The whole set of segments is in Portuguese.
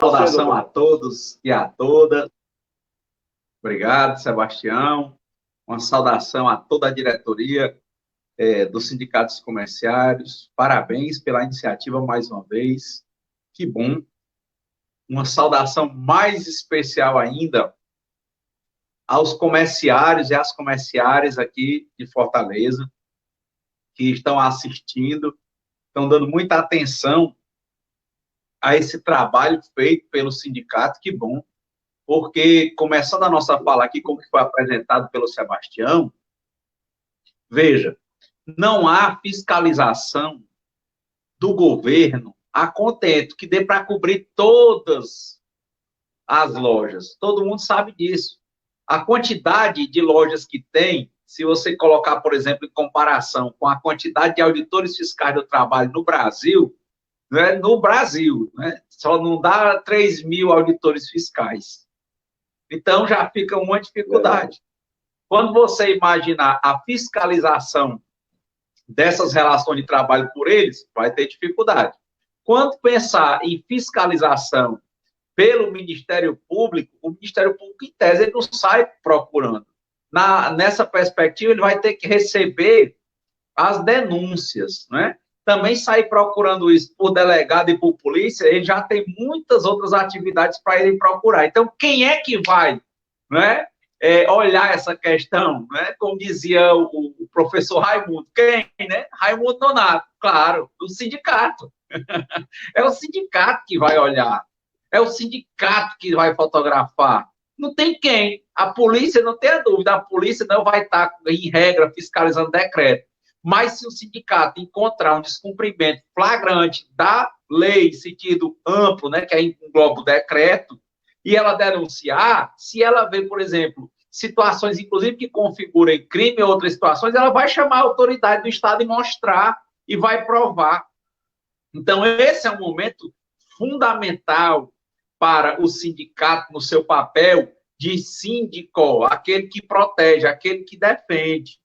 Saudação a todos e a todas. Obrigado, Sebastião. Uma saudação a toda a diretoria dos sindicatos comerciários. Parabéns pela iniciativa mais uma vez. Que bom. Uma saudação mais especial ainda aos comerciários e às comerciárias aqui de Fortaleza que estão assistindo, estão dando muita atenção a esse trabalho feito pelo sindicato. Que bom. Porque, começando a nossa fala aqui, como que foi apresentado pelo Sebastião, veja, não há fiscalização do governo a contento, que dê para cobrir todas as lojas. Todo mundo sabe disso. A quantidade de lojas que tem, se você colocar, por exemplo, em comparação com a quantidade de auditores fiscais do trabalho no Brasil, né, só não dá 3 mil auditores fiscais. Então, já fica uma dificuldade. Quando você imaginar a fiscalização dessas relações de trabalho por eles, vai ter dificuldade. Quando pensar em fiscalização pelo Ministério Público, o Ministério Público, em tese, ele não sai procurando. Nessa perspectiva, ele vai ter que receber as denúncias, né? Também sair procurando isso por delegado e por polícia, ele já tem muitas outras atividades para ele procurar. Então, quem é que vai, né, olhar essa questão, né? Como dizia o professor Raimundo, quem, né? Raimundo Nonato, claro, o sindicato. É o sindicato que vai olhar, é o sindicato que vai fotografar. Não tem quem. A polícia, não tem a dúvida, a polícia não vai estar, em regra, fiscalizando decreto. Mas se o sindicato encontrar um descumprimento flagrante da lei, sentido amplo, né, que aí engloba o decreto, e ela denunciar, se ela vê, por exemplo, situações, inclusive, que configurem crime ou outras situações, ela vai chamar a autoridade do Estado e mostrar, e vai provar. Então, esse é um momento fundamental para o sindicato no seu papel de síndico, aquele que protege, aquele que defende.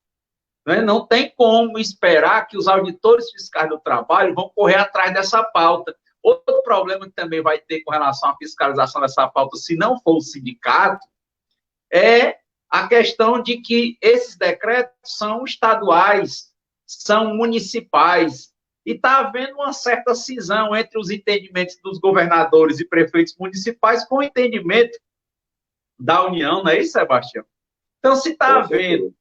Não tem como esperar que os auditores fiscais do trabalho vão correr atrás dessa pauta. Outro problema que também vai ter com relação à fiscalização dessa pauta, se não for o sindicato, é a questão de que esses decretos são estaduais, são municipais, e está havendo uma certa cisão entre os entendimentos dos governadores e prefeitos municipais com o entendimento da União, não é isso, Sebastião? Então, se está havendo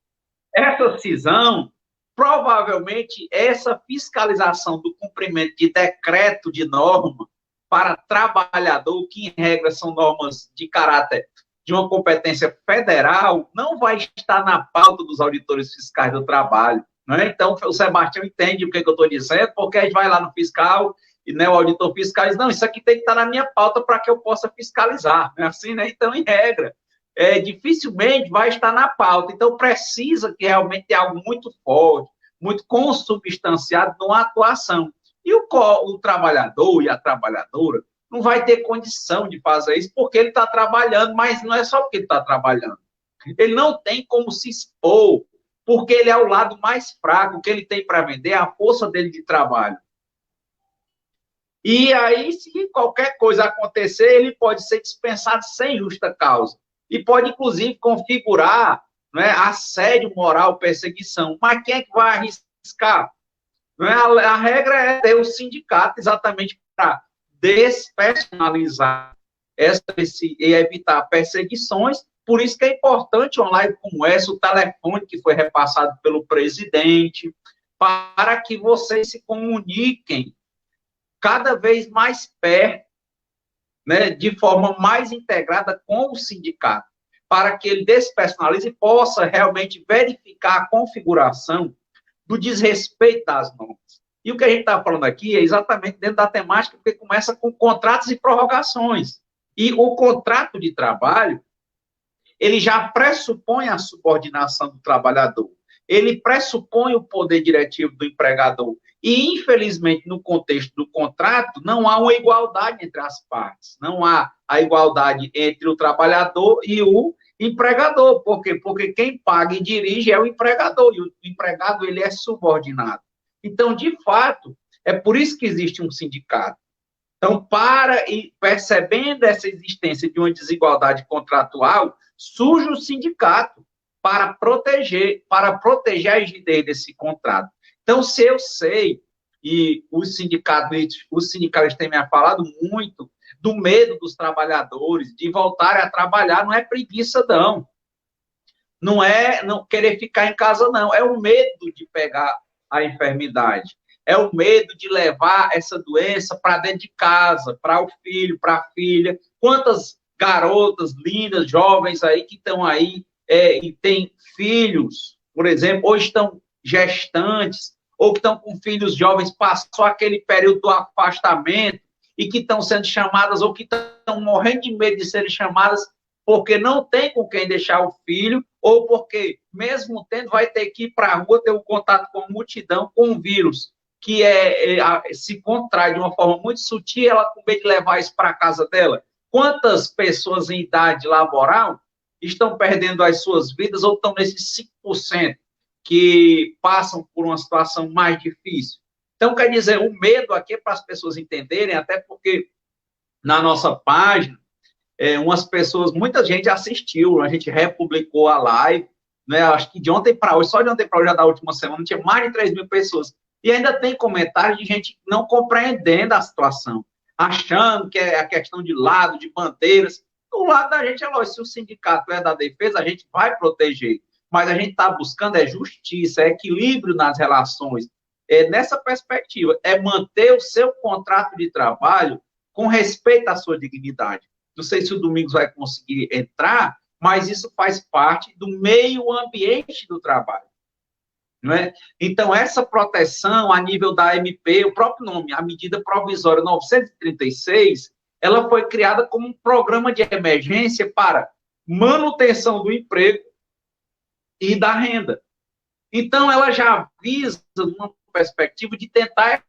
essa cisão, provavelmente essa fiscalização do cumprimento de decreto de norma para trabalhador, que em regra são normas de caráter de uma competência federal, não vai estar na pauta dos auditores fiscais do trabalho. Né? Então, o Sebastião entende o que eu estou dizendo, porque a gente vai lá no fiscal e, né, o auditor fiscal diz, não, isso aqui tem que estar na minha pauta para que eu possa fiscalizar. Não é assim, né? Então, em regra, dificilmente vai estar na pauta. Então, precisa que realmente tenha algo muito forte, muito consubstanciado numa atuação. E o trabalhador e a trabalhadora não vai ter condição de fazer isso porque ele está trabalhando, mas não é só porque ele está trabalhando. Ele não tem como se expor, porque ele é o lado mais fraco, o que ele tem para vender é a força dele de trabalho. E aí, se qualquer coisa acontecer, ele pode ser dispensado sem justa causa. E pode, inclusive, configurar, né, assédio moral, perseguição. Mas quem é que vai arriscar? Não é? A regra é ter o sindicato exatamente para despersonalizar e evitar perseguições. Por isso que é importante uma live como essa, o telefone que foi repassado pelo presidente, para que vocês se comuniquem cada vez mais perto, né, de forma mais integrada com o sindicato, para que ele despersonalize e possa realmente verificar a configuração do desrespeito das normas. E o que a gente está falando aqui é exatamente dentro da temática, porque começa com contratos e prorrogações. E o contrato de trabalho, ele já pressupõe a subordinação do trabalhador, ele pressupõe o poder diretivo do empregador. E, infelizmente, no contexto do contrato, não há uma igualdade entre as partes. Não há a igualdade entre o trabalhador e o empregador. Por quê? Porque quem paga e dirige é o empregador, e o empregado ele é subordinado. Então, de fato, é por isso que existe um sindicato. Então, percebendo essa existência de uma desigualdade contratual, surge o sindicato para proteger a rigidez desse contrato. Então, se eu sei, e os sindicalistas têm me falado muito do medo dos trabalhadores de voltarem a trabalhar, não é preguiça, não. Não é não querer ficar em casa, não. É o medo de pegar a enfermidade. É o medo de levar essa doença para dentro de casa, para o filho, para a filha. Quantas garotas lindas, jovens aí que estão aí e têm filhos, por exemplo, ou estão gestantes, ou que estão com filhos jovens, passou aquele período do afastamento e que estão sendo chamadas ou que estão morrendo de medo de serem chamadas porque não tem com quem deixar o filho, ou porque, mesmo tendo, vai ter que ir para a rua ter um contato com a multidão, com o vírus, que se contrai de uma forma muito sutil, ela com medo de levar isso para a casa dela. Quantas pessoas em idade laboral estão perdendo as suas vidas ou estão nesses 5% que passam por uma situação mais difícil? Então, quer dizer, o medo aqui é para as pessoas entenderem, até porque na nossa página, umas pessoas, muita gente assistiu, a gente republicou a live, né? Acho que de ontem para hoje, só de ontem para hoje, já da última semana, tinha mais de 3 mil pessoas. E ainda tem comentários de gente não compreendendo a situação, achando que é a questão de lado, de bandeiras. Do lado da gente, é lógico, se o sindicato é da defesa, a gente vai proteger. Mas a gente está buscando justiça, equilíbrio nas relações. Nessa perspectiva, manter o seu contrato de trabalho com respeito à sua dignidade. Não sei se o Domingos vai conseguir entrar, mas isso faz parte do meio ambiente do trabalho. Não é? Então, essa proteção a nível da MP, o próprio nome, a medida provisória 936, ela foi criada como um programa de emergência para manutenção do emprego e da renda. Então, ela já visa uma perspectiva de tentar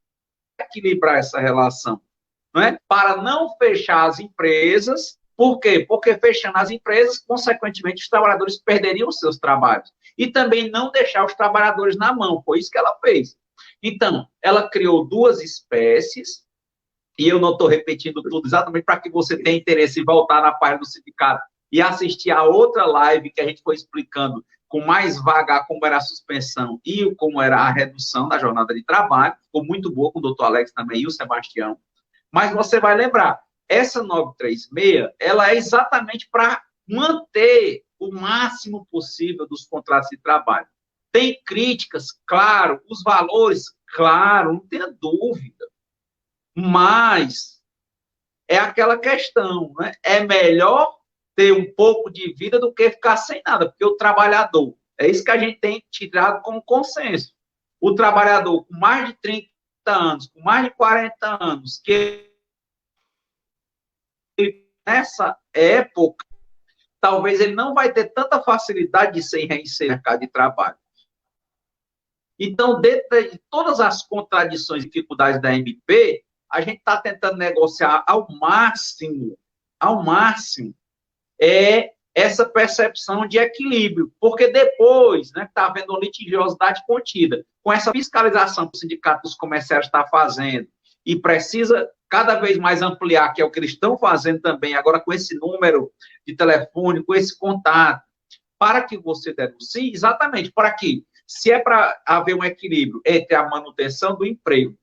equilibrar essa relação. Não é? Para não fechar as empresas. Por quê? Porque fechando as empresas, consequentemente, os trabalhadores perderiam os seus trabalhos. E também não deixar os trabalhadores na mão. Foi isso que ela fez. Então, ela criou 2 espécies, e eu não estou repetindo tudo exatamente para que você tenha interesse em voltar na página do sindicato e assistir a outra live que a gente foi explicando com mais vaga como era a suspensão e como era a redução da jornada de trabalho. Ficou muito boa com o doutor Alex também e o Sebastião. Mas você vai lembrar, essa 936, ela é exatamente para manter o máximo possível dos contratos de trabalho. Tem críticas, claro, os valores, claro, não tenha dúvida. Mas é aquela questão, né? É melhor ter um pouco de vida do que ficar sem nada, porque o trabalhador, é isso que a gente tem tirado como consenso. O trabalhador com mais de 30 anos, com mais de 40 anos, que nessa época, talvez ele não vai ter tanta facilidade de se reinserir no mercado de trabalho. Então, dentro de todas as contradições e dificuldades da MP, a gente está tentando negociar ao máximo, essa percepção de equilíbrio, porque depois, né, está havendo uma litigiosidade contida, com essa fiscalização que o Sindicato dos Comerciários está fazendo, e precisa cada vez mais ampliar, que é o que eles estão fazendo também, agora com esse número de telefone, com esse contato, para que você denuncie, exatamente, para que, se é para haver um equilíbrio entre a manutenção do emprego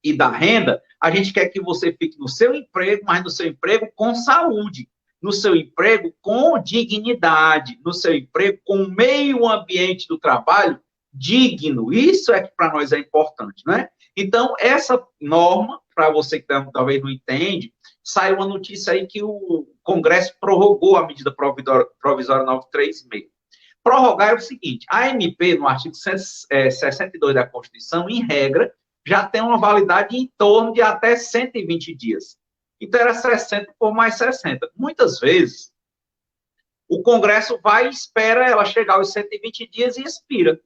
e da renda, a gente quer que você fique no seu emprego, mas no seu emprego com saúde, no seu emprego com dignidade, no seu emprego com o meio ambiente do trabalho digno. Isso é que para nós é importante, né? Então, essa norma, para você que talvez não entende, saiu uma notícia aí que o Congresso prorrogou a medida provisória 936. Prorrogar é o seguinte, a MP, no artigo 62 da Constituição, em regra, já tem uma validade em torno de até 120 dias. Então, era 60 por mais 60. Muitas vezes, o Congresso vai e espera ela chegar aos 120 dias e expira.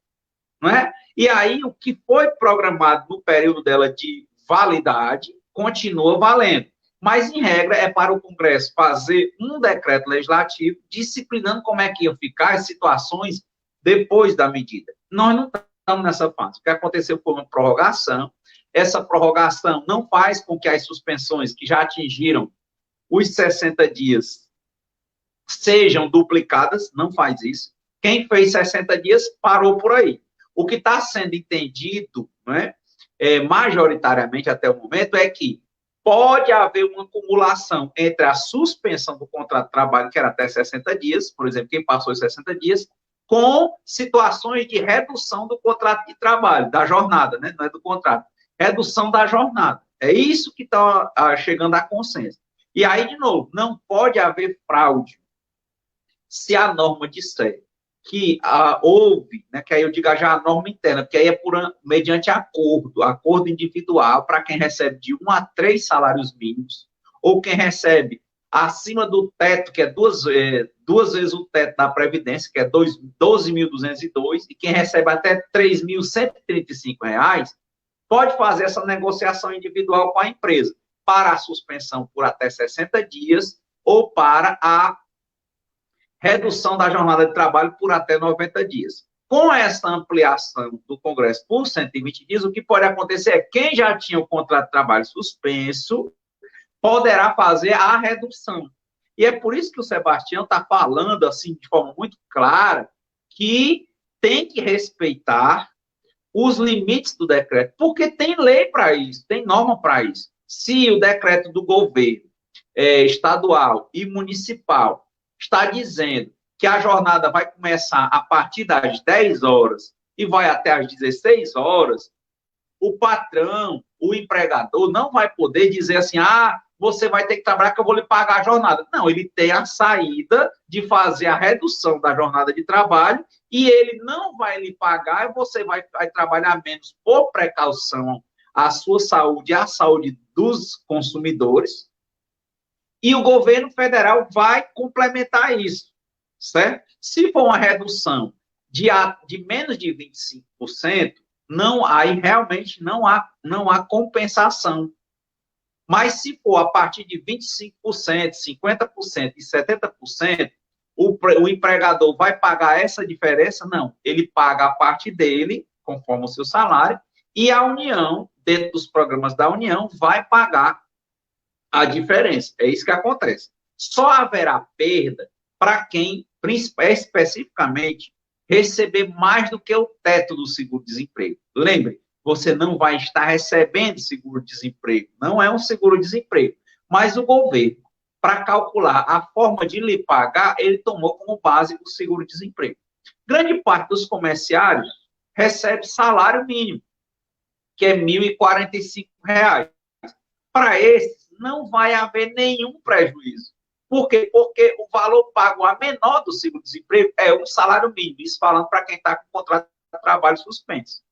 Não é? E aí, o que foi programado no período dela de validade, continua valendo. Mas, em regra, é para o Congresso fazer um decreto legislativo disciplinando como é que iam ficar as situações depois da medida. Nós não estamos nessa fase. O que aconteceu foi uma prorrogação, essa prorrogação não faz com que as suspensões que já atingiram os 60 dias sejam duplicadas, não faz isso. Quem fez 60 dias parou por aí. O que está sendo entendido, né, majoritariamente até o momento, é que pode haver uma acumulação entre a suspensão do contrato de trabalho, que era até 60 dias, por exemplo, quem passou os 60 dias, com situações de redução do contrato de trabalho, da jornada, né? Não é do contrato, redução da jornada. É isso que está chegando a consenso. E aí, de novo, não pode haver fraude se a norma disser que houve, né, que aí eu digo já a norma interna, porque aí é mediante acordo individual para quem recebe de 1 a 3 salários mínimos, ou quem recebe acima do teto, que é duas vezes o teto da Previdência, que é 12.202, e quem recebe até R$ 3.135, pode fazer essa negociação individual com a empresa, para a suspensão por até 60 dias, ou para a redução da jornada de trabalho por até 90 dias. Com essa ampliação do Congresso por 120 dias, o que pode acontecer é que quem já tinha o contrato de trabalho suspenso poderá fazer a redução. E é por isso que o Sebastião está falando, assim, de forma muito clara, que tem que respeitar os limites do decreto, porque tem lei para isso, tem norma para isso. Se o decreto do governo estadual e municipal está dizendo que a jornada vai começar a partir das 10 horas e vai até às 16 horas, o patrão, o empregador, não vai poder dizer assim, você vai ter que trabalhar que eu vou lhe pagar a jornada. Não, ele tem a saída de fazer a redução da jornada de trabalho e ele não vai lhe pagar e você vai trabalhar menos por precaução à sua saúde e à saúde dos consumidores. E o governo federal vai complementar isso, certo? Se for uma redução de menos de 25%, aí realmente não há compensação. Mas se for a partir de 25%, 50% e 70%, o empregador vai pagar essa diferença? Não. Ele paga a parte dele, conforme o seu salário, e a União, dentro dos programas da União, vai pagar a diferença. É isso que acontece. Só haverá perda para quem, especificamente, receber mais do que o teto do seguro-desemprego. Lembre, você não vai estar recebendo seguro-desemprego. Não é um seguro-desemprego. Mas o governo, para calcular a forma de lhe pagar, ele tomou como base o seguro-desemprego. Grande parte dos comerciários recebe salário mínimo, que é R$ 1.045. Para esses, não vai haver nenhum prejuízo. Por quê? Porque o valor pago a menor do seguro-desemprego é o salário mínimo, isso falando para quem está com contrato de trabalho suspenso.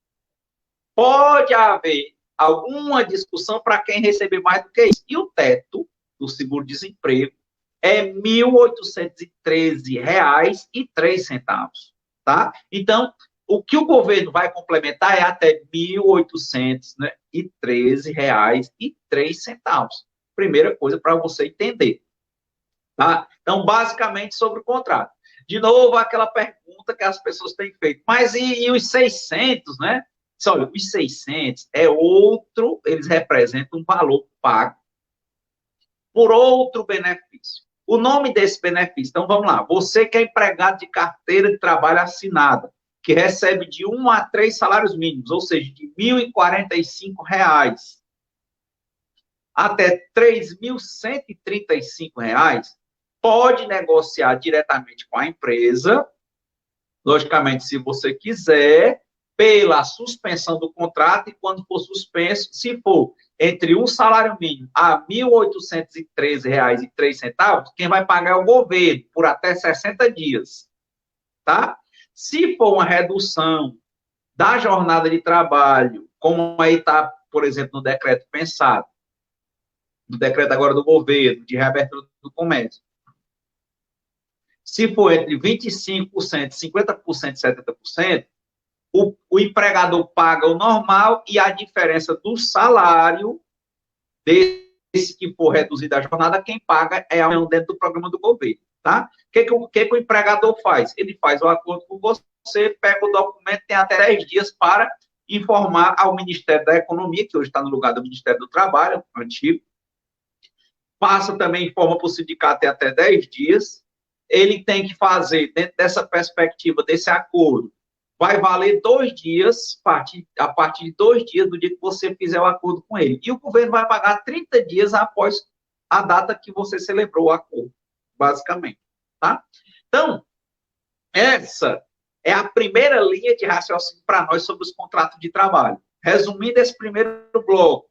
Pode haver alguma discussão para quem receber mais do que isso. E o teto do seguro-desemprego é R$ 1.813,03, tá? Então, o que o governo vai complementar é até R$ 1.813,03. Primeira coisa para você entender. Tá? Então, basicamente, sobre o contrato. De novo, aquela pergunta que as pessoas têm feito. Mas e os 600, né? Olha, os 600 é outro, eles representam um valor pago por outro benefício. O nome desse benefício, então vamos lá. Você que é empregado de carteira de trabalho assinada, que recebe de 1 a 3 salários mínimos, ou seja, de R$ 1.045 até R$ 3.135, pode negociar diretamente com a empresa, logicamente, se você quiser, pela suspensão do contrato, e quando for suspenso, se for entre um salário mínimo a R$ 1.813,03, quem vai pagar é o governo, por até 60 dias, tá? Se for uma redução da jornada de trabalho, como aí está, por exemplo, no decreto pensado, no decreto agora do governo, de reabertura do comércio, se for entre 25%, 50% e 70%, o empregador paga o normal e a diferença do salário desse que for reduzida a jornada, quem paga é a União dentro do programa do governo, tá? O que o empregador faz? Ele faz o acordo com você, pega o documento, tem até 10 dias para informar ao Ministério da Economia, que hoje está no lugar do Ministério do Trabalho, antigo, passa também, informa para o sindicato em até 10 dias, ele tem que fazer, dentro dessa perspectiva, desse acordo, vai valer 2 dias, a partir de 2 dias do dia que você fizer o acordo com ele. E o governo vai pagar 30 dias após a data que você celebrou o acordo, basicamente. Tá? Então, essa é a primeira linha de raciocínio para nós sobre os contratos de trabalho. Resumindo esse primeiro bloco,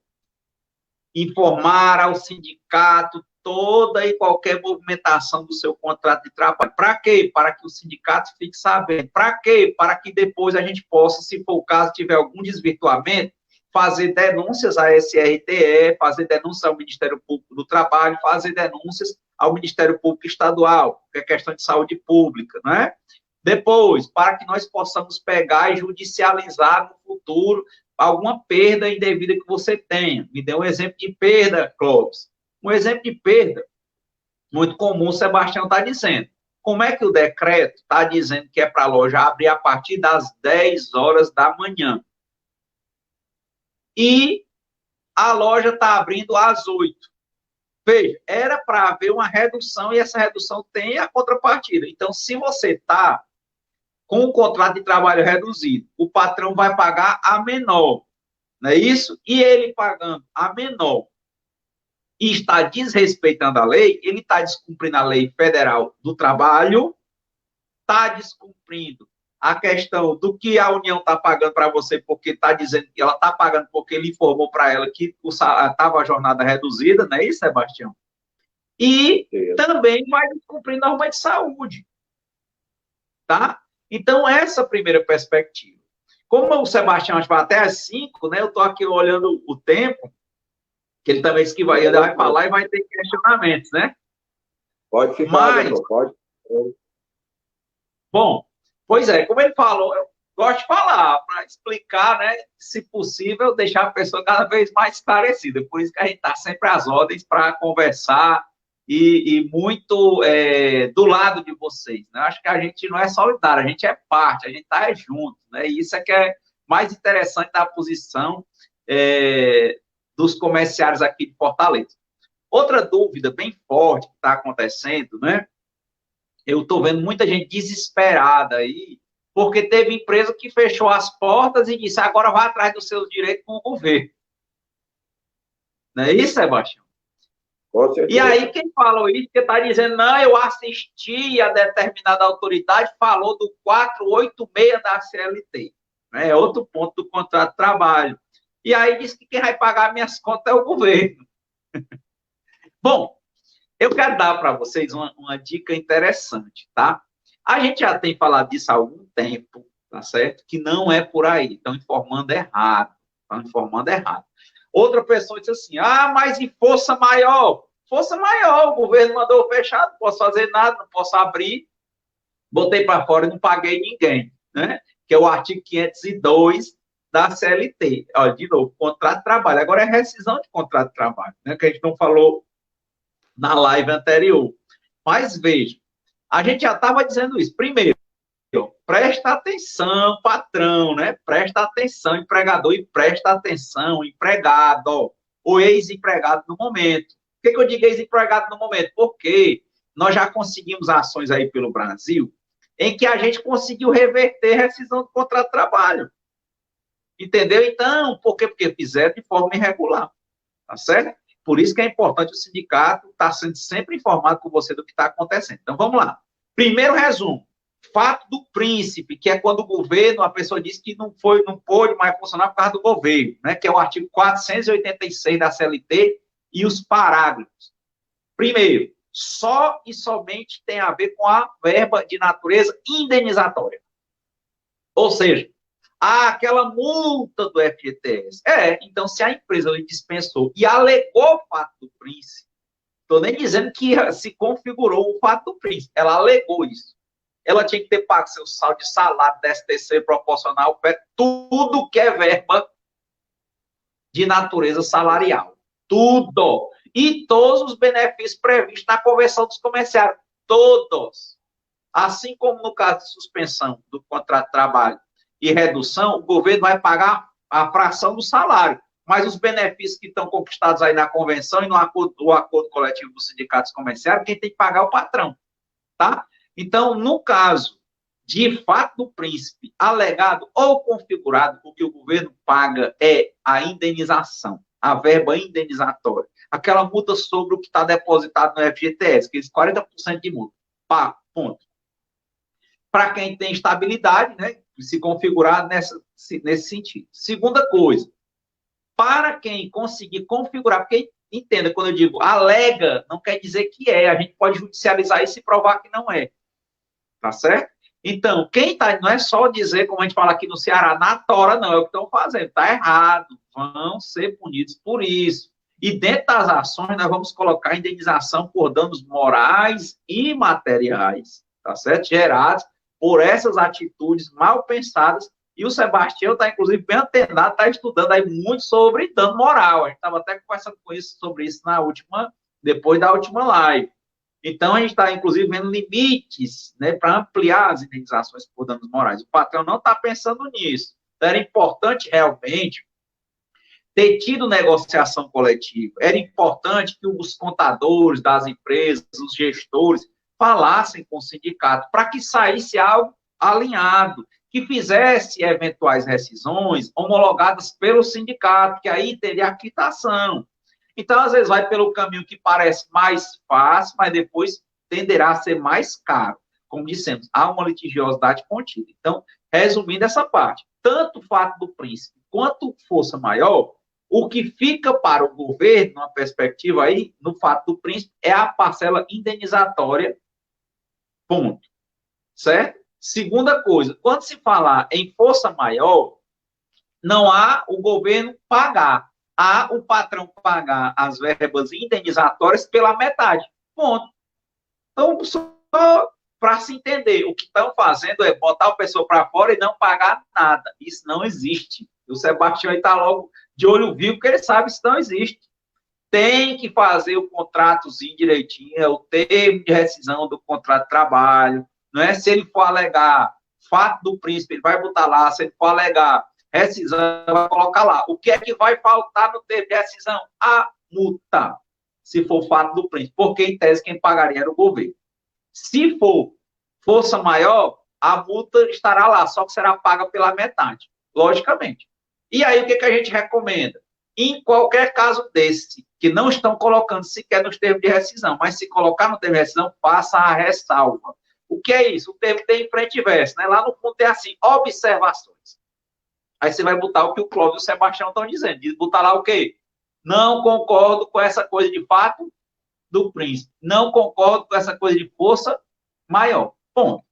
informar ao sindicato toda e qualquer movimentação do seu contrato de trabalho. Para quê? Para que o sindicato fique sabendo. Para quê? Para que depois a gente possa, se for o caso, tiver algum desvirtuamento, fazer denúncias à SRTE, fazer denúncias ao Ministério Público do Trabalho, fazer denúncias ao Ministério Público Estadual, que é questão de saúde pública, não é? Depois, para que nós possamos pegar e judicializar no futuro alguma perda indevida que você tenha. Me dê um exemplo de perda, Clóvis. Um exemplo de perda muito comum, o Sebastião está dizendo. Como é que o decreto está dizendo que é para a loja abrir a partir das 10 horas da manhã? E a loja está abrindo às 8. Veja, era para haver uma redução e essa redução tem a contrapartida. Então, se você está com o contrato de trabalho reduzido, o patrão vai pagar a menor, não é isso? E ele pagando a menor e está desrespeitando a lei, ele está descumprindo a lei federal do trabalho, está descumprindo a questão do que a União está pagando para você, porque está dizendo que ela está pagando porque ele informou para ela que estava a jornada reduzida, não é isso, Sebastião? E também vai descumprir normas de saúde. Tá? Então, essa primeira perspectiva. Como o Sebastião vai até às 5, né? Eu estou aqui olhando o tempo, que ele também disse que vai falar e vai ter questionamentos, né? Pode ficar, doutor, pode. Bom, pois é, como ele falou, eu gosto de falar, para explicar, né? Se possível, deixar a pessoa cada vez mais esclarecida. Por isso que a gente está sempre às ordens para conversar e muito do lado de vocês, né? Acho que a gente não é solidário, a gente é parte, a gente está junto, né? E isso é que é mais interessante da posição dos comerciários aqui de Fortaleza. Outra dúvida bem forte que está acontecendo, né? Eu estou vendo muita gente desesperada aí, porque teve empresa que fechou as portas e disse, agora vai atrás dos seus direitos com o governo. Não é isso, Sebastião? E aí, quem falou isso, que está dizendo, não, eu assisti a determinada autoridade, falou do 486 da CLT. Né? É outro ponto do contrato de trabalho. E aí disse que quem vai pagar minhas contas é o governo. Bom, eu quero dar para vocês uma dica interessante, tá? A gente já tem falado disso há algum tempo, tá certo? Que não é por aí, estão informando errado. Estão informando errado. Outra pessoa disse assim, mas em força maior? Força maior, o governo mandou fechar, não posso fazer nada, não posso abrir. Botei para fora e não paguei ninguém, né? Que é o artigo 502 da CLT. Olha, de novo, contrato de trabalho. Agora é rescisão de contrato de trabalho, né? Que a gente não falou na live anterior. Mas veja, a gente já estava dizendo isso. Primeiro, presta atenção, patrão, né? Presta atenção, empregador, e presta atenção, empregado, ou ex-empregado no momento. Por que eu digo ex-empregado no momento? Porque nós já conseguimos ações aí pelo Brasil em que a gente conseguiu reverter a rescisão do contrato de trabalho. Entendeu? Então, por quê? Porque fizeram de forma irregular. Tá certo? Por isso que é importante o sindicato estar sendo sempre informado com você do que está acontecendo. Então, vamos lá. Primeiro resumo. Fato do príncipe, que é quando o governo, a pessoa diz que não pôde mais funcionar por causa do governo, né? Que é o artigo 486 da CLT e os parágrafos. Primeiro, só e somente tem a ver com a verba de natureza indenizatória. Ou seja, aquela multa do FGTS. Então, se a empresa lhe dispensou e alegou o fato do príncipe, estou nem dizendo que se configurou o fato do príncipe, ela alegou isso. Ela tinha que ter pago seu saldo de salário, 13º proporcional, tudo que é verba de natureza salarial. Tudo. E todos os benefícios previstos na convenção dos comerciários. Todos. Assim como no caso de suspensão do contrato de trabalho e redução, o governo vai pagar a fração do salário. Mas os benefícios que estão conquistados aí na convenção e no acordo coletivo dos sindicatos comerciários, quem tem que pagar é o patrão, tá? Então, no caso de fato do príncipe alegado ou configurado, o que o governo paga é a indenização, a verba indenizatória, aquela multa sobre o que está depositado no FGTS, aqueles 40% de multa. Pá, ponto. Para quem tem estabilidade, né, se configurar nesse sentido. Segunda coisa, para quem conseguir configurar, porque entenda, quando eu digo alega, não quer dizer que é, a gente pode judicializar isso e provar que não é, tá certo? Então, quem tá, não é só dizer, como a gente fala aqui no Ceará, na tora, não, é o que estão fazendo, tá errado, vão ser punidos por isso. E dentro das ações, nós vamos colocar indenização por danos morais e materiais, tá certo? Gerados por essas atitudes mal pensadas. E o Sebastião está, inclusive, bem antenado, está estudando aí muito sobre dano moral. A gente estava até conversando sobre isso depois da última live. Então, a gente está, inclusive, vendo limites, né, para ampliar as indenizações por danos morais. O patrão não está pensando nisso. Então, era importante, realmente, ter tido negociação coletiva. Era importante que os contadores das empresas, os gestores, falassem com o sindicato para que saísse algo alinhado, que fizesse eventuais rescisões homologadas pelo sindicato, que aí teria a quitação. Então, às vezes, vai pelo caminho que parece mais fácil, mas depois tenderá a ser mais caro. Como dissemos, há uma litigiosidade contida. Então, resumindo essa parte, tanto o fato do príncipe quanto força maior, o que fica para o governo, numa perspectiva aí, no fato do príncipe, é a parcela indenizatória, ponto. Certo? Segunda coisa, quando se falar em força maior, não há o governo pagar, há o patrão pagar as verbas indenizatórias pela metade, ponto. Então, só para se entender, o que estão fazendo é botar o pessoal para fora e não pagar nada. Isso não existe. O Sebastião está logo de olho vivo, porque ele sabe que isso não existe. Tem que fazer o contratozinho direitinho, o termo de rescisão do contrato de trabalho, não é? Se ele for alegar fato do príncipe, ele vai botar lá, se ele for alegar rescisão, vai colocar lá. O que é que vai faltar no termo de rescisão? A multa, se for fato do príncipe, porque em tese quem pagaria era o governo. Se for força maior, a multa estará lá, só que será paga pela metade, logicamente. E aí, o que a gente recomenda? Em qualquer caso desse, que não estão colocando sequer nos termos de rescisão, mas se colocar no termo de rescisão, faça a ressalva. O que é isso? O termo tem frente e verso, né? Lá no fundo tem assim, observações. Aí você vai botar o que o Cláudio e o Sebastião estão dizendo. Diz botar lá o quê? Não concordo com essa coisa de fato do príncipe. Não concordo com essa coisa de força maior. Ponto.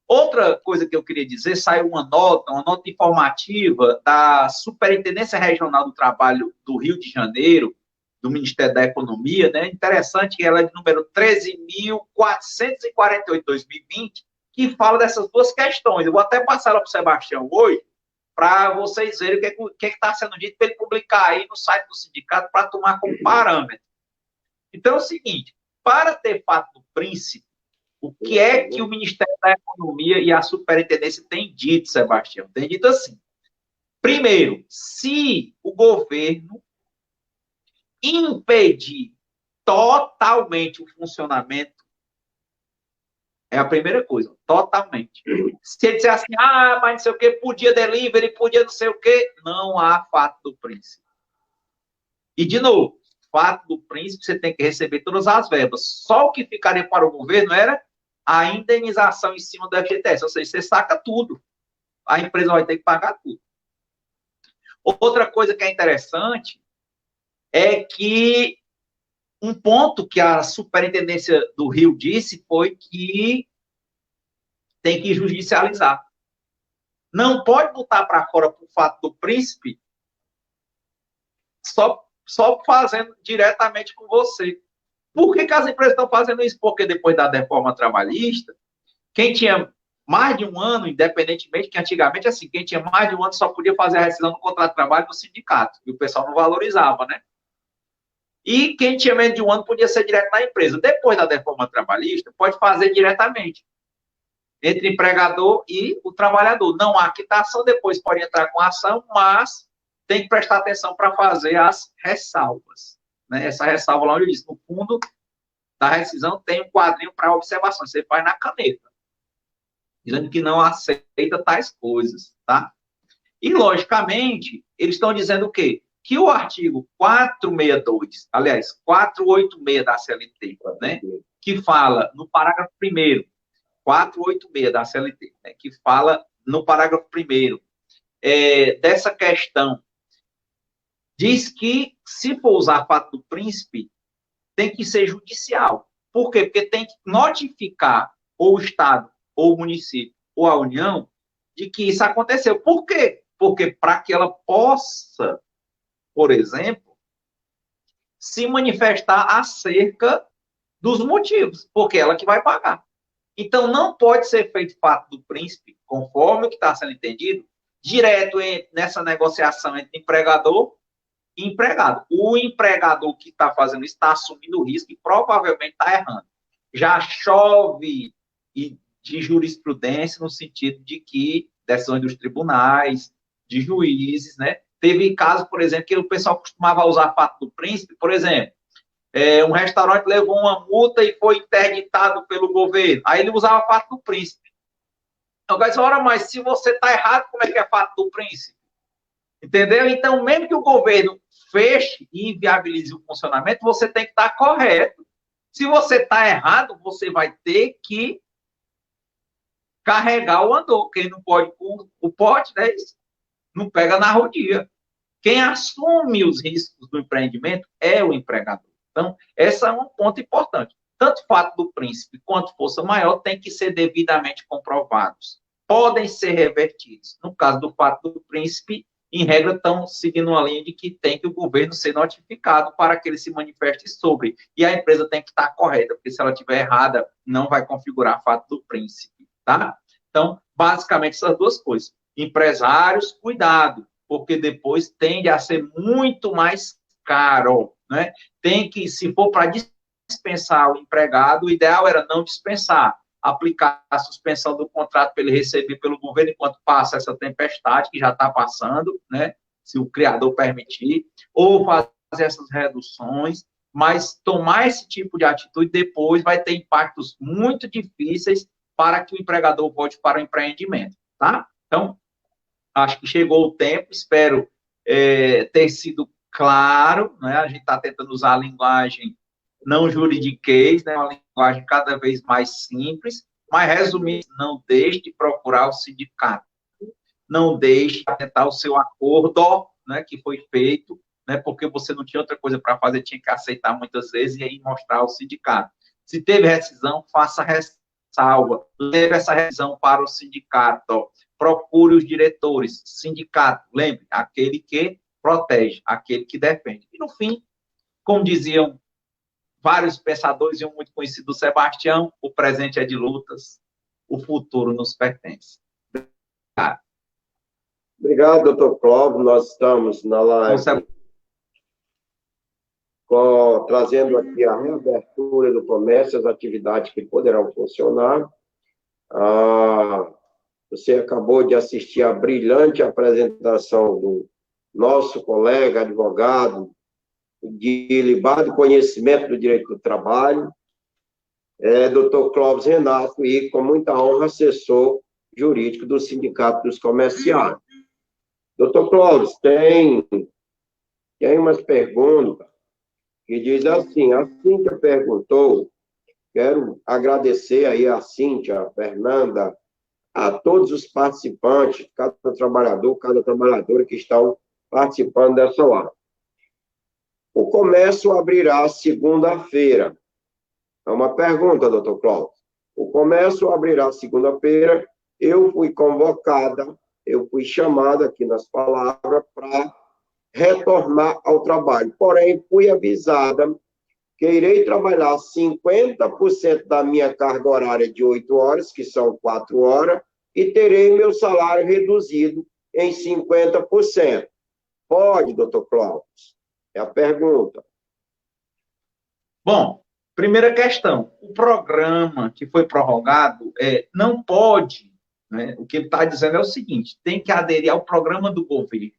Outra coisa que eu queria dizer, saiu uma nota informativa da Superintendência Regional do Trabalho do Rio de Janeiro, do Ministério da Economia, né? Interessante que ela é de número 13.448/2020, que fala dessas duas questões. Eu vou até passar ela para o Sebastião hoje, para vocês verem o que está sendo dito para ele publicar aí no site do sindicato para tomar como parâmetro. Então é o seguinte, para ter fato do príncipe, o que é que o Ministério da Economia e a Superintendência têm dito, Sebastião? Tem dito assim. Primeiro, se o governo impedir totalmente o funcionamento, é a primeira coisa, totalmente. Se ele disser assim, mas não sei o que, podia delivery, podia não sei o que, não há fato do príncipe. E, de novo, fato do príncipe, você tem que receber todas as verbas. Só o que ficaria para o governo era a indenização em cima do FGTS, ou seja, você saca tudo. A empresa vai ter que pagar tudo. Outra coisa que é interessante é que um ponto que a Superintendência do Rio disse foi que tem que judicializar. Não pode botar para fora por fato do príncipe só fazendo diretamente com você. Por que as empresas estão fazendo isso? Porque depois da reforma trabalhista, quem tinha mais de um ano, independentemente, que antigamente, assim, quem tinha mais de um ano só podia fazer a rescisão do contrato de trabalho no sindicato, e o pessoal não valorizava, né? E quem tinha menos de um ano podia ser direto na empresa. Depois da reforma trabalhista, pode fazer diretamente. entre empregador e o trabalhador. Não há quitação, depois pode entrar com ação, mas tem que prestar atenção para fazer as ressalvas. Né? Essa ressalva lá onde eu disse, no fundo da rescisão tem um quadrinho para observação, você faz na caneta, dizendo que não aceita tais coisas, tá? E, logicamente, eles estão dizendo o quê? Que o artigo 462, aliás, 486 da CLT, né, que fala no parágrafo 1º, 486 da CLT, né, que fala no parágrafo 1º, dessa questão, diz que, se for usar fato do príncipe, tem que ser judicial. Por quê? Porque tem que notificar ou o Estado, ou o município, ou a União, de que isso aconteceu. Por quê? Porque para que ela possa, por exemplo, se manifestar acerca dos motivos, porque ela que vai pagar. Então, não pode ser feito fato do príncipe, conforme o que está sendo entendido, direto nessa negociação entre empregador e empregado. O empregador que está fazendo isso está assumindo o risco e provavelmente está errando. Já chove de jurisprudência no sentido de que decisões dos tribunais, de juízes, né? Teve casos, por exemplo, que o pessoal costumava usar fato do príncipe, por exemplo, um restaurante levou uma multa e foi interditado pelo governo. Aí ele usava fato do príncipe. Então, guys, ora, mas se você está errado, como é que é fato do príncipe? Entendeu? Então, mesmo que o governo feche e inviabilize o funcionamento, você tem que estar correto. Se você está errado, você vai ter que carregar o andor. Quem não pode com o pote, né, não pega na rodia. Quem assume os riscos do empreendimento é o empregador. Então, esse é um ponto importante. Tanto o fato do príncipe quanto força maior têm que ser devidamente comprovados. Podem ser revertidos. No caso do fato do príncipe, em regra, estão seguindo uma linha de que tem que o governo ser notificado para que ele se manifeste sobre. E a empresa tem que estar correta, porque se ela estiver errada, não vai configurar fato do príncipe, tá? Então, basicamente, essas duas coisas. Empresários, cuidado, porque depois tende a ser muito mais caro, né? Tem que, se for para dispensar o empregado, o ideal era não dispensar, aplicar a suspensão do contrato para ele receber pelo governo enquanto passa essa tempestade que já está passando, né? Se o criador permitir, ou fazer essas reduções, mas tomar esse tipo de atitude depois vai ter impactos muito difíceis para que o empregador volte para o empreendimento, tá? Então, acho que chegou o tempo, espero ter sido claro, né? A gente está tentando usar a linguagem não juridiquês, né? Uma linguagem cada vez mais simples, mas resumindo, não deixe de procurar o sindicato, não deixe de tentar o seu acordo, né, que foi feito, né, porque você não tinha outra coisa para fazer, tinha que aceitar muitas vezes e aí mostrar ao sindicato. Se teve rescisão, faça ressalva, leve essa rescisão para o sindicato, procure os diretores, sindicato, lembre, aquele que protege, aquele que defende. E no fim, como diziam vários pensadores e um muito conhecido, Sebastião, o presente é de lutas, o futuro nos pertence. Obrigado, doutor Clóvis. Nós estamos na live trazendo aqui a reabertura do comércio, as atividades que poderão funcionar. Você acabou de assistir a brilhante apresentação do nosso colega advogado de ilibado conhecimento do direito do trabalho, doutor Clóvis Renato, e, com muita honra, assessor jurídico do Sindicato dos Comerciários. Doutor Clóvis, tem umas perguntas que diz assim, a Cíntia perguntou, quero agradecer aí a Cíntia, a Fernanda, a todos os participantes, cada trabalhadora que estão participando dessa live. O comércio abrirá segunda-feira. É uma pergunta, doutor Cláudio. O comércio abrirá segunda-feira. Eu fui convocada, eu fui chamada aqui nas palavras para retornar ao trabalho. Porém, fui avisada que irei trabalhar 50% da minha carga horária de 8 horas, que são 4 horas, e terei meu salário reduzido em 50%. Pode, doutor Cláudio? É a pergunta. Bom, Primeira questão, o programa que foi prorrogado não pode, né, o que ele está dizendo é o seguinte, tem que aderir ao programa do governo.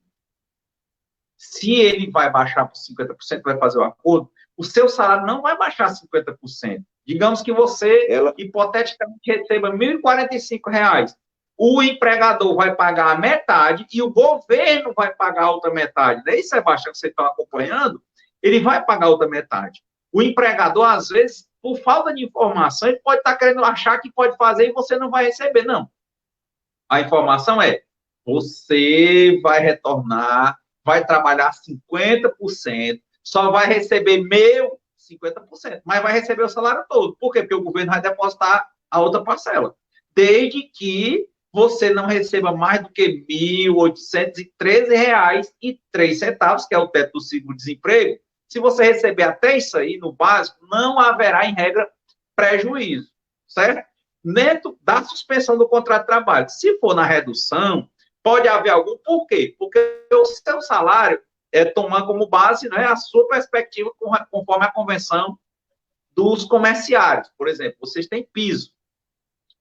Se ele vai baixar para 50%, vai fazer o acordo, o seu salário não vai baixar 50%. Digamos que você, hipoteticamente, receba R$ 1.045. O empregador vai pagar a metade e o governo vai pagar a outra metade. Daí, Sebastião, que você está acompanhando, ele vai pagar a outra metade. O empregador, às vezes, por falta de informação, ele pode estar querendo achar que pode fazer e você não vai receber. Não. A informação é, você vai retornar, vai trabalhar 50%, só vai receber 50%, mas vai receber o salário todo. Por quê? Porque o governo vai depositar a outra parcela. Desde que você não receba mais do que R$ 1.813,03, que é o teto do seguro-desemprego. Se você receber até isso aí, no básico, não haverá, em regra, prejuízo, certo? Dentro da suspensão do contrato de trabalho. Se for na redução, pode haver algum. Por quê? Porque o seu salário tomar como base, né, a sua perspectiva conforme a convenção dos comerciários. Por exemplo, vocês têm piso,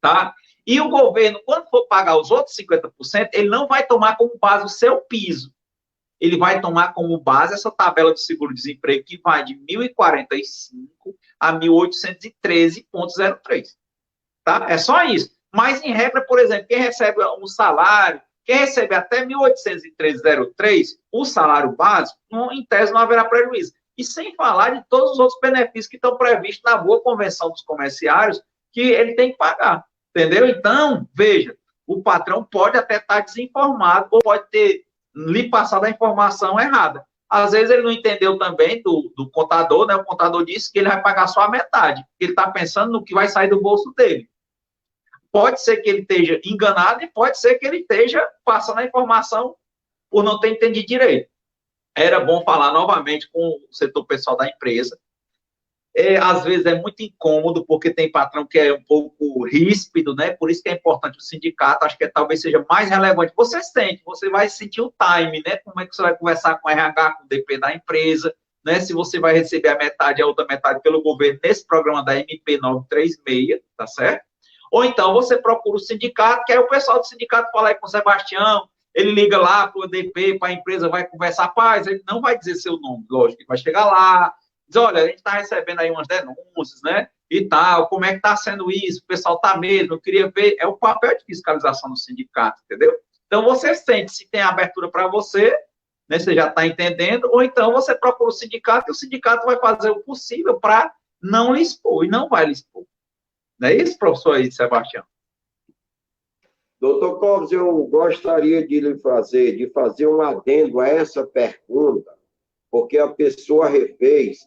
tá? E o governo, quando for pagar os outros 50%, ele não vai tomar como base o seu piso. Ele vai tomar como base essa tabela de seguro-desemprego que vai de 1.045 a 1.813,03. Tá? É só isso. Mas, em regra, por exemplo, quem recebe um salário, quem recebe até 1.813,03, o salário básico, em tese não haverá prejuízo. E sem falar de todos os outros benefícios que estão previstos na boa convenção dos comerciários, que ele tem que pagar. Entendeu? Então, veja, o patrão pode até estar desinformado ou pode ter lhe passado a informação errada. Às vezes ele não entendeu também do contador, né? O contador disse que ele vai pagar só a metade, porque ele está pensando no que vai sair do bolso dele. Pode ser que ele esteja enganado e pode ser que ele esteja passando a informação por não ter entendido direito. Era bom falar novamente com o setor pessoal da empresa. Às vezes é muito incômodo, porque tem patrão que é um pouco ríspido, né? Por isso que é importante o sindicato, acho que talvez seja mais relevante. Você sente, você vai sentir o time, né? Como é que você vai conversar com o RH, com o DP da empresa, né? Se você vai receber a metade, a outra metade pelo governo nesse programa da MP 936, tá certo? Ou então você procura o sindicato, que aí o pessoal do sindicato fala aí com o Sebastião, ele liga lá para o DP, para a empresa, vai conversar, paz, ele não vai dizer seu nome, lógico, ele vai chegar lá, diz, olha, a gente está recebendo aí umas denúncias, né, e tal, como é que está sendo isso, o pessoal está mesmo, eu queria ver, é o papel de fiscalização do sindicato, entendeu? Então, você sente se tem abertura para você, né, você já está entendendo, ou então você procura o sindicato, e o sindicato vai fazer o possível para não lhe expor, e não vai lhe expor. Não é isso, professor aí, Sebastião? Doutor Clóvis, eu gostaria de fazer um adendo a essa pergunta, porque a pessoa refez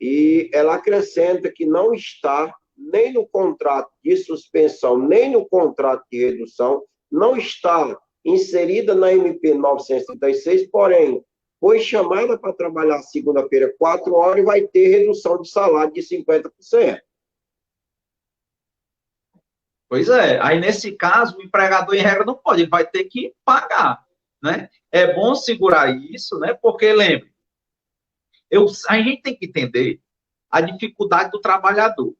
e ela acrescenta que não está nem no contrato de suspensão, nem no contrato de redução, não está inserida na MP 936, porém, foi chamada para trabalhar segunda-feira 4 horas e vai ter redução de salário de 50%. Pois é, aí nesse caso, o empregador, em regra, não pode, ele vai ter que pagar, né? É bom segurar isso, né? Porque, lembre, a gente tem que entender a dificuldade do trabalhador.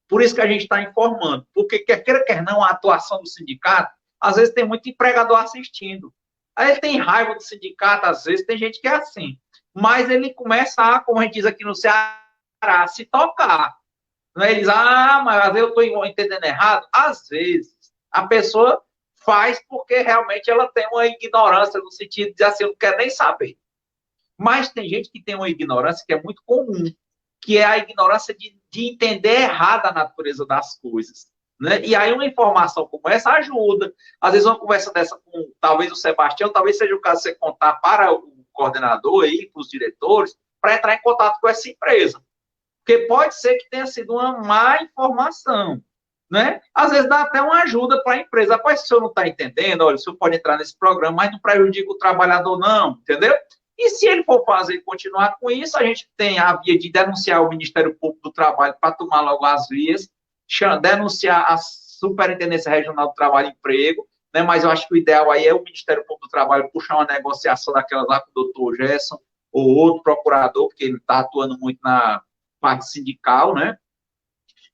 Por isso que a gente está informando. Porque, quer queira, quer não, a atuação do sindicato, às vezes tem muito empregador assistindo. Aí ele tem raiva do sindicato, às vezes tem gente que é assim. Mas ele começa a, como a gente diz aqui no Ceará, a se tocar. Ele diz, mas eu estou entendendo errado. Às vezes, a pessoa faz porque realmente ela tem uma ignorância, no sentido de dizer assim, eu não quero nem saber. Mas tem gente que tem uma ignorância que é muito comum, que é a ignorância de entender errado a natureza das coisas. Né? E aí uma informação como essa ajuda. Às vezes uma conversa dessa com talvez o Sebastião, talvez seja o caso de você contar para o coordenador, aí, para os diretores, para entrar em contato com essa empresa. Porque pode ser que tenha sido uma má informação, né? Às vezes dá até uma ajuda para a empresa. Rapaz, se o senhor não está entendendo, olha, o senhor pode entrar nesse programa, mas não prejudica o trabalhador, não, entendeu? E se ele for fazer e continuar com isso, a gente tem a via de denunciar o Ministério Público do Trabalho para tomar logo as vias, denunciar a Superintendência Regional do Trabalho e Emprego, né? Mas eu acho que o ideal aí é o Ministério Público do Trabalho puxar uma negociação daquela lá com o doutor Gerson, ou outro procurador, porque ele está atuando muito parte sindical, né?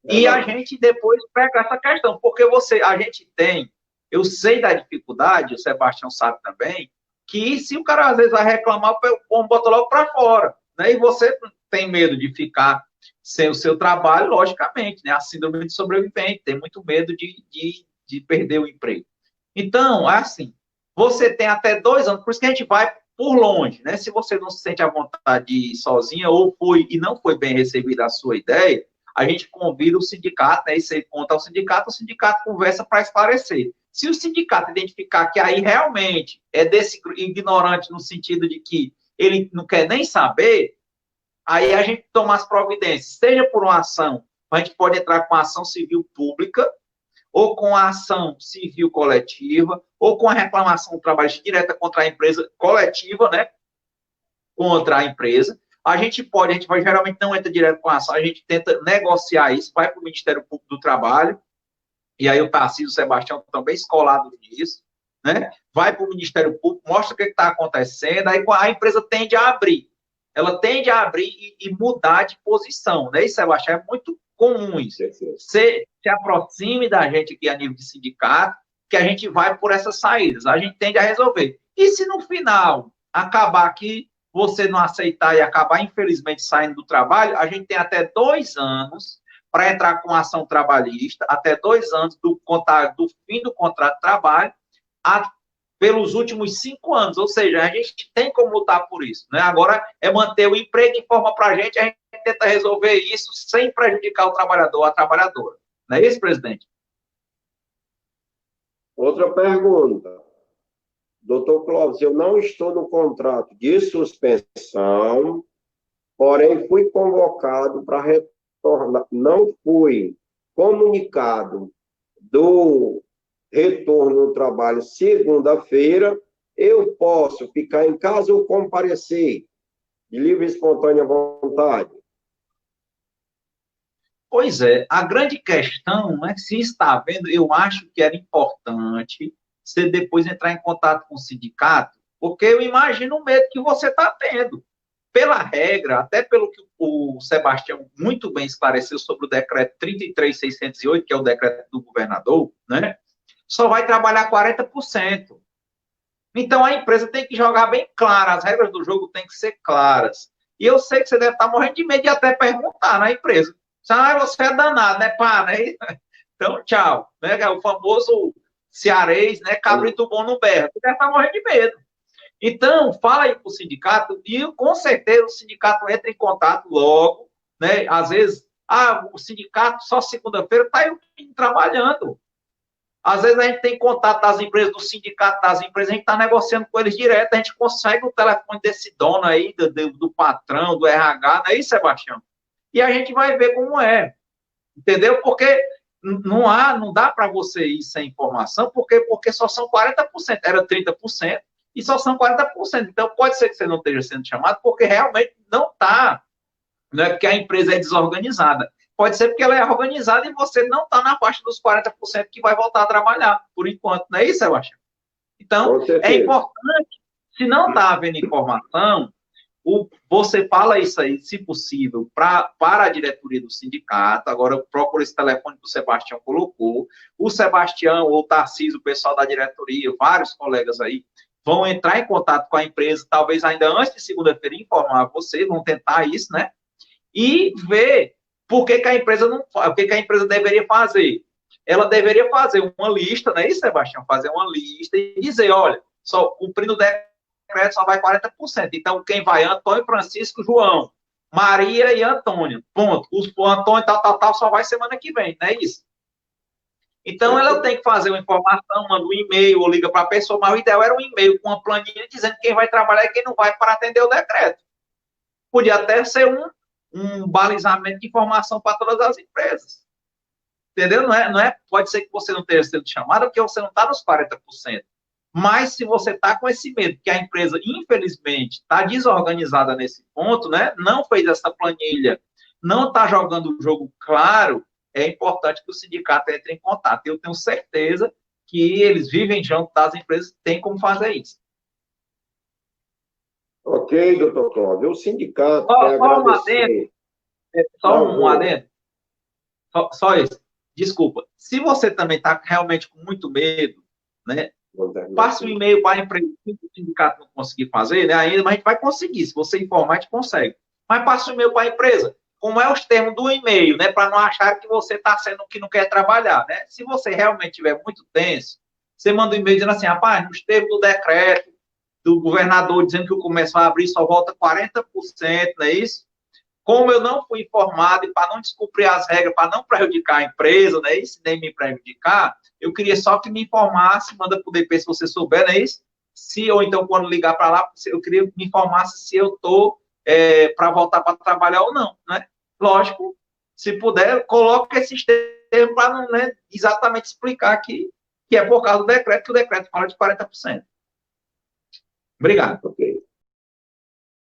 E a gente depois pega essa questão, porque a gente tem, eu sei da dificuldade, o Sebastião sabe também, que se o cara às vezes vai reclamar, o povo bota logo para fora, né? E você tem medo de ficar sem o seu trabalho, logicamente, né? A síndrome de sobrevivente, tem muito medo de perder o emprego. Então, assim, você tem até 2 anos, por isso que a gente vai por longe, né? Se você não se sente à vontade de ir sozinha, ou foi e não foi bem recebida a sua ideia, a gente convida o sindicato, né? E você conta ao sindicato, o sindicato conversa para esclarecer. Se o sindicato identificar que aí realmente é desse ignorante no sentido de que ele não quer nem saber, aí a gente toma as providências, seja por uma ação, a gente pode entrar com a ação civil pública, ou com a ação civil coletiva, ou com a reclamação trabalhista direta contra a empresa coletiva, né? Contra a empresa. A gente vai, geralmente não entra direto com a ação, a gente tenta negociar isso, vai para o Ministério Público do Trabalho, e aí o Tarcísio e o Sebastião estão bem escolados nisso, né? Vai para o Ministério Público, mostra o que está acontecendo, aí a empresa tende a abrir. Ela tende a abrir e mudar de posição, né? Isso, Sebastião, é muito comum isso. Se aproxime da gente aqui a nível de sindicato, que a gente vai por essas saídas, a gente tende a resolver. E se no final acabar que você não aceitar e acabar, infelizmente, saindo do trabalho, a gente tem até 2 anos para entrar com ação trabalhista, até 2 anos do fim do contrato de trabalho, pelos últimos 5 anos. Ou seja, a gente tem como lutar por isso, né? Agora é manter o emprego, informa para a gente tenta resolver isso sem prejudicar o trabalhador ou a trabalhadora. Não é isso, presidente? Outra pergunta. Doutor Clóvis, eu não estou no contrato de suspensão, porém fui convocado para retornar. Não fui comunicado do retorno no trabalho segunda-feira. Eu posso ficar em casa ou comparecer de livre e espontânea vontade? Pois é, a grande questão é que se está vendo, eu acho que era importante você depois entrar em contato com o sindicato, porque eu imagino o medo que você está tendo. Pela regra, até pelo que o Sebastião muito bem esclareceu sobre o decreto 33.608, que é o decreto do governador, né? Só vai trabalhar 40%. Então a empresa tem que jogar bem clara, as regras do jogo têm que ser claras. E eu sei que você deve estar morrendo de medo de até perguntar na empresa. Ah, você é danado, né, pá, né? Então, tchau. Né? É o famoso cearês, né? Cabrito bom no berro. Você deve estar morrendo de medo. Então, fala aí para o sindicato e, com certeza, o sindicato entra em contato logo, né? Às vezes, o sindicato só segunda-feira está aí trabalhando. Às vezes a gente tem contato das empresas, do sindicato das empresas, a gente está negociando com eles direto, a gente consegue o telefone desse dono aí, do patrão, do RH, não é isso, Sebastião? E a gente vai ver como é, entendeu? Porque não dá para você ir sem informação, porque só são 40%, era 30%, e só são 40%. Então, pode ser que você não esteja sendo chamado, porque realmente não está, não é porque a empresa é desorganizada. Pode ser porque ela é organizada e você não está na faixa dos 40% que vai voltar a trabalhar, por enquanto. Não é isso, Sebastião? Então, é importante, se não está havendo informação, você fala isso aí, se possível, para a diretoria do sindicato. Agora, eu procuro esse telefone que o Sebastião colocou. O Sebastião ou o Tarcísio, o pessoal da diretoria, vários colegas aí, vão entrar em contato com a empresa, talvez ainda antes de segunda-feira, informar você, vão tentar isso, né? E ver por que a empresa não faz, o que a empresa deveria fazer. Ela deveria fazer uma lista, não é isso, Sebastião? Fazer uma lista e dizer, olha, só cumprindo o decreto só vai 40%. Então, quem vai? Antônio, Francisco, João, Maria e Antônio. Ponto. O Antônio, tal, só vai semana que vem, não é isso? Então, ela tem que fazer uma informação, manda um e-mail ou liga para a pessoa, mas o ideal era um e-mail com uma planilha dizendo quem vai trabalhar e quem não vai para atender o decreto. Podia até ser um balizamento de informação para todas as empresas. Entendeu? Pode ser que você não tenha sido chamado porque você não está nos 40%. Mas se você está com esse medo que a empresa, infelizmente, está desorganizada nesse ponto, né? Não fez essa planilha, não está jogando o jogo claro, é importante que o sindicato entre em contato. Eu tenho certeza que eles vivem junto das empresas, tem como fazer isso. Ok, doutor Cláudio. O sindicato quer agradecer. Só um adendo, só isso. Desculpa. Se você também está realmente com muito medo, né? Passe um e-mail para a empresa. Se o sindicato não conseguir fazer, né, ainda, mas a gente vai conseguir. Se você informar, a gente consegue. Mas passe um e-mail para a empresa. Como é os termos do e-mail, né? Para não achar que você está sendo que não quer trabalhar, né? Se você realmente estiver muito tenso, você manda um e-mail dizendo assim, rapaz, nos termos do decreto do governador dizendo que o comércio vai abrir só volta 40%, não é isso? Como eu não fui informado e para não descumprir as regras, para não prejudicar a empresa, né, isso, nem me prejudicar, eu queria só que me informasse, manda para o DP se você souber, né, isso? Se, ou então, quando ligar para lá, eu queria que me informasse se eu estou para voltar para trabalhar ou não, né? Lógico, se puder, coloque esse termo para não, né, exatamente explicar que é por causa do decreto, que o decreto fala de 40%. Obrigado.